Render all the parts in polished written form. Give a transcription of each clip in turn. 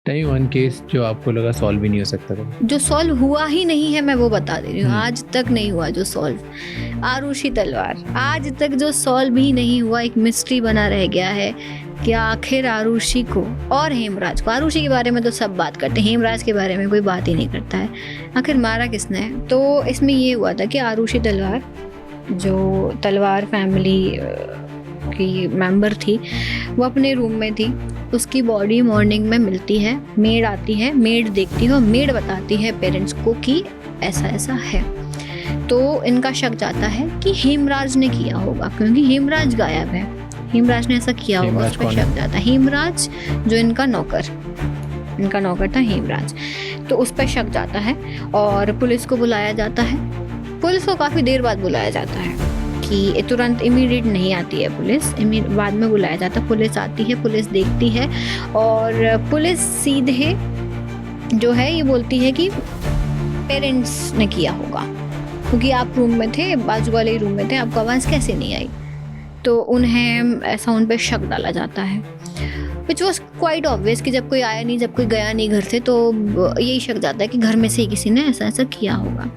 नहीं, one case जो आपको लगा सॉल्व भी नहीं हो सकता था? जो सॉल्व हुआ ही नहीं है, मैं वो बता दे रही हूँ, आज तक नहीं हुआ जो सॉल्व। आरुषि तलवार आज तक जो सॉल्व ही नहीं हुआ, एक मिस्ट्री बना रह गया है कि आखिर आरुषि को और हेमराज को, आरुषि के बारे में तो सब बात करते हैं, हेमराज के बारे में कोई बात ही नहीं करता है, आखिर मारा किसने है। तो इसमें ये हुआ था कि आरुषि तलवार जो तलवार फैमिली की मेंबर थी, वो अपने रूम में थी, उसकी बॉडी मॉर्निंग में मिलती है, मेड आती है, मेड देखती है और मेड बताती है पेरेंट्स को कि ऐसा ऐसा है। तो इनका शक जाता है कि हेमराज ने किया होगा, क्योंकि हेमराज गायब है, हेमराज ने ऐसा किया होगा, उस पर शक जाता है। हेमराज जो इनका नौकर था हेमराज, तो उस पर शक जाता है और पुलिस को बुलाया जाता है। पुलिस को काफ़ी देर बाद बुलाया जाता है कि तुरंत इमीडिएट नहीं आती है पुलिस, बाद में बुलाया जाता है। पुलिस आती है, पुलिस देखती है और पुलिस सीधे जो है ये बोलती है कि पेरेंट्स ने किया होगा, क्योंकि आप रूम में थे, बाजू वाले रूम में थे, आपको आवाज़ कैसे नहीं आई। तो उन्हें ऐसा उन पर शक डाला जाता है, विच वॉज क्वाइट ऑब्वियस कि जब कोई आया नहीं, जब कोई गया नहीं घर से, तो यही शक जाता है कि घर में से ही किसी ने ऐसा ऐसा किया होगा।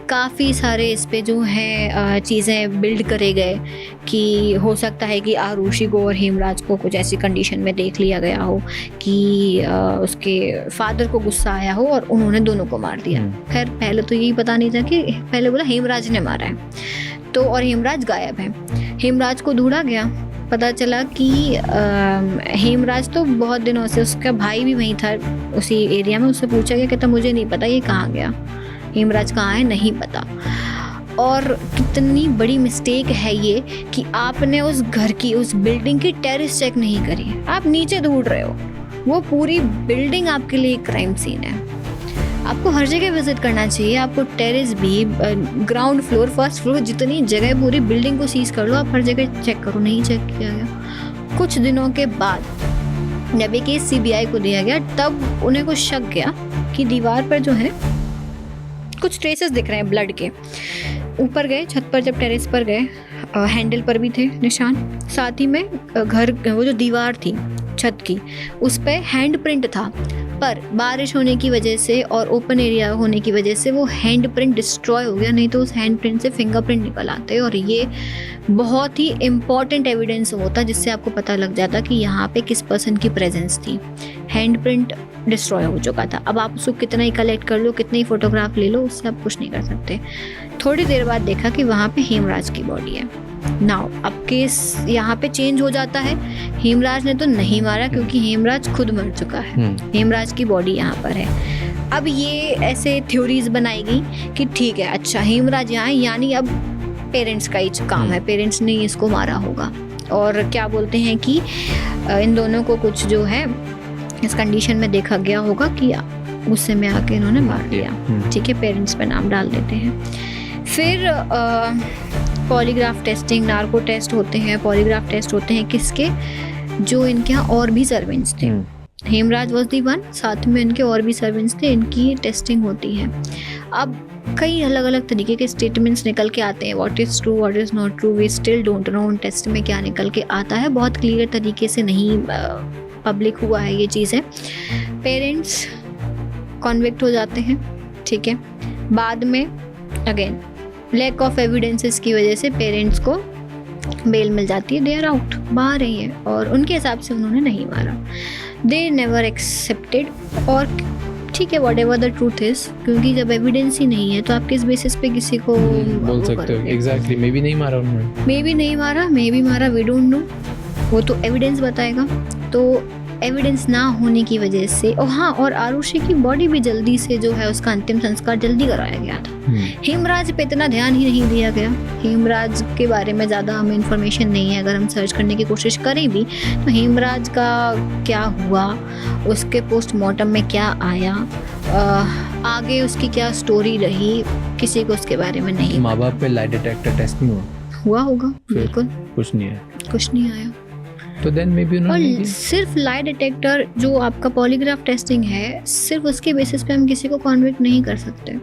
काफ़ी सारे इस पे जो है चीज़ें बिल्ड करे गए कि हो सकता है कि आरुषि को और हेमराज को कुछ ऐसी कंडीशन में देख लिया गया हो कि उसके फादर को गुस्सा आया हो और उन्होंने दोनों को मार दिया। खैर पहले तो यही पता नहीं था कि, पहले बोला हेमराज ने मारा है, तो और हेमराज गायब है। हेमराज को ढूंढा गया, पता चला कि हेमराज तो बहुत दिनों से, उसका भाई भी वहीं था उसी एरिया में, उससे पूछा गया, कहता मुझे नहीं पता ये कहाँ गया, हेमराज कहाँ है नहीं पता। और कितनी बड़ी मिस्टेक है ये कि आपने उस घर की, उस बिल्डिंग की टेरेस चेक नहीं करी, आप नीचे ढूंढ रहे हो, वो पूरी बिल्डिंग आपके लिए एक क्राइम सीन है। आपको हर जगह विजिट करना चाहिए, आपको टेरेस भी, ग्राउंड फ्लोर, फर्स्ट फ्लोर, जितनी जगह, पूरी बिल्डिंग को सीज कर लो, आप हर जगह चेक करो, नहीं चेक किया गया। कुछ दिनों के बाद जब ये केस सीबीआई को दिया गया, तब उन्हें कुछ शक गया कि दीवार पर जो है कुछ ट्रेसेस दिख रहे हैं ब्लड के। ऊपर गए छत पर, जब टेरेस पर गए, हैंडल पर भी थे निशान, साथ ही में घर, वो जो दीवार थी छत की, उस पर हैंड प्रिंट था, पर बारिश होने की वजह से और ओपन एरिया होने की वजह से वो हैंड प्रिंट डिस्ट्रॉय हो गया, नहीं तो उस हैंड प्रिंट से फिंगरप्रिंट निकल आते। और ये बहुत ही इम्पॉर्टेंट एविडेंस होता जिससे आपको पता लग जाता कि यहाँ पे किस पर्सन की प्रेजेंस थी। हैंड प्रिंट डिस्ट्रॉय हो चुका था, अब आप उसको कितना ही कलेक्ट कर लो, कितने ही फोटोग्राफ ले लो, उससे आप कुछ नहीं कर सकते। थोड़ी देर बाद देखा कि वहाँ पे हेमराज की बॉडी है। नाउ अब केस यहाँ पे चेंज हो जाता है, हेमराज ने तो नहीं मारा क्योंकि हेमराज खुद मर चुका है, हेमराज की बॉडी यहाँ पर है। अब ये ऐसे थ्योरीज बनाई गई कि ठीक है, अच्छा हेमराज यहाँ है, यानी अब पेरेंट्स का ही काम है, पेरेंट्स ने इसको मारा होगा। और क्या बोलते हैं कि इन दोनों को कुछ जो है इस कंडीशन में देखा गया होगा कि गुस्से में आके इन्होंने मार दिया। ठीक है, पेरेंट्स पे नाम डाल देते हैं। फिर पॉलीग्राफ टेस्टिंग, नार्को टेस्ट होते हैं, पॉलीग्राफ टेस्ट होते हैं किसके, जो इनके यहाँ और भी सर्वेंट्स थे। हेमराज वॉज दी वन, साथ में इनके और भी सर्वेंट्स थे, इनकी टेस्टिंग होती है। अब कई अलग अलग तरीके के स्टेटमेंट्स निकल के आते हैं, what is true, what is not true, we still don't know उन टेस्ट में क्या निकल के आता है, बहुत क्लियर तरीके से नहीं पब्लिक हुआ है ये चीज़ें। पेरेंट्स कॉन्विक्ट हो जाते हैं, ठीक है, बाद में अगेन लैक ऑफ एविडेंसेस की वजह से पेरेंट्स को बेल मिल जाती है, दे आर आउट, बाहर ही है, और उनके हिसाब से उन्होंने नहीं मारा, दे नेवर एक्सेप्टेड। और ठीक है, what ever the truth is, क्योंकि जब एविडेंस ही नहीं है तो आप किस बेसिस पे किसी को बोल सकते हो। एग्जैक्टली, मे बी नहीं मारा उन्होंने, मे बी नहीं मारा, मे बी मारा, वी डोंट नो, वो तो एविडेंस बताएगा। तो एविडेंस ना होने की वजह से, और हाँ, और आरुषि की बॉडी भी जल्दी से जो है उसका अंतिम संस्कार जल्दी कराया गया था। हेमराज पे इतना ध्यान ही नहीं दिया गया, हेमराज के बारे में ज़्यादा हमें इन्फॉर्मेशन नहीं है, अगर हम सर्च करने की कोशिश करें भी तो हेमराज का क्या हुआ, उसके पोस्टमार्टम में क्या आया, आगे उसकी क्या स्टोरी रही, किसी को उसके बारे में नहीं। माँ बाप पे लाई डिटेक्टर टेस्ट नहीं हुआ होगा, बिल्कुल कुछ नहीं है, कुछ नहीं आया। तो देन मे बी उन्होंने, और सिर्फ लाई डिटेक्टर जो आपका पॉलीग्राफ टेस्टिंग है, सिर्फ उसके बेसिस पे हम किसी को कॉन्विक्ट नहीं कर सकते।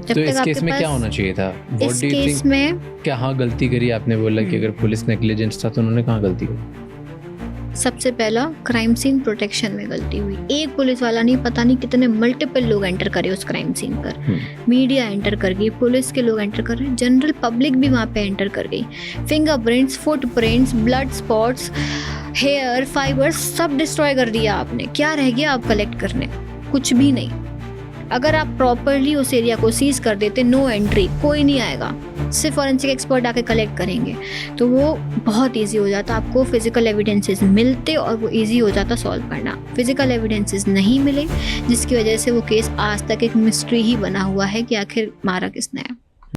तो इस केस में क्या होना चाहिए था? इस केस में क्या हाँ गलती करी? आपने बोला कि अगर पुलिस नेग्लिजेंस था तो उन्होंने कहाँ गलती करी? सबसे पहला क्राइम सीन प्रोटेक्शन में गलती हुई। एक पुलिस वाला नहीं, पता नहीं कितने मल्टीपल लोग एंटर करे उस क्राइम सीन पर। मीडिया एंटर कर गई, पुलिस के लोग एंटर कर रहे, जनरल पब्लिक भी वहाँ पे एंटर कर गई। Fingerprints, footprints, blood spots, hair fibres सब डिस्ट्रॉय कर दिया आपने। क्या रह गया आप कलेक्ट करने? कुछ भी नहीं। अगर आप प्रॉपरली उस एरिया को सीज कर देते, नो एंट्री, कोई नहीं आएगा, सिर्फ फॉरेंसिक एक्सपर्ट आके कलेक्ट करेंगे, तो वो बहुत इजी हो जाता, आपको फिजिकल एविडेंसेस मिलते और वो इजी हो जाता सॉल्व करना। फिजिकल एविडेंसेस नहीं मिले, जिसकी वजह से वो केस आज तक एक मिस्ट्री ही बना हुआ है कि आखिर मारा किसने है।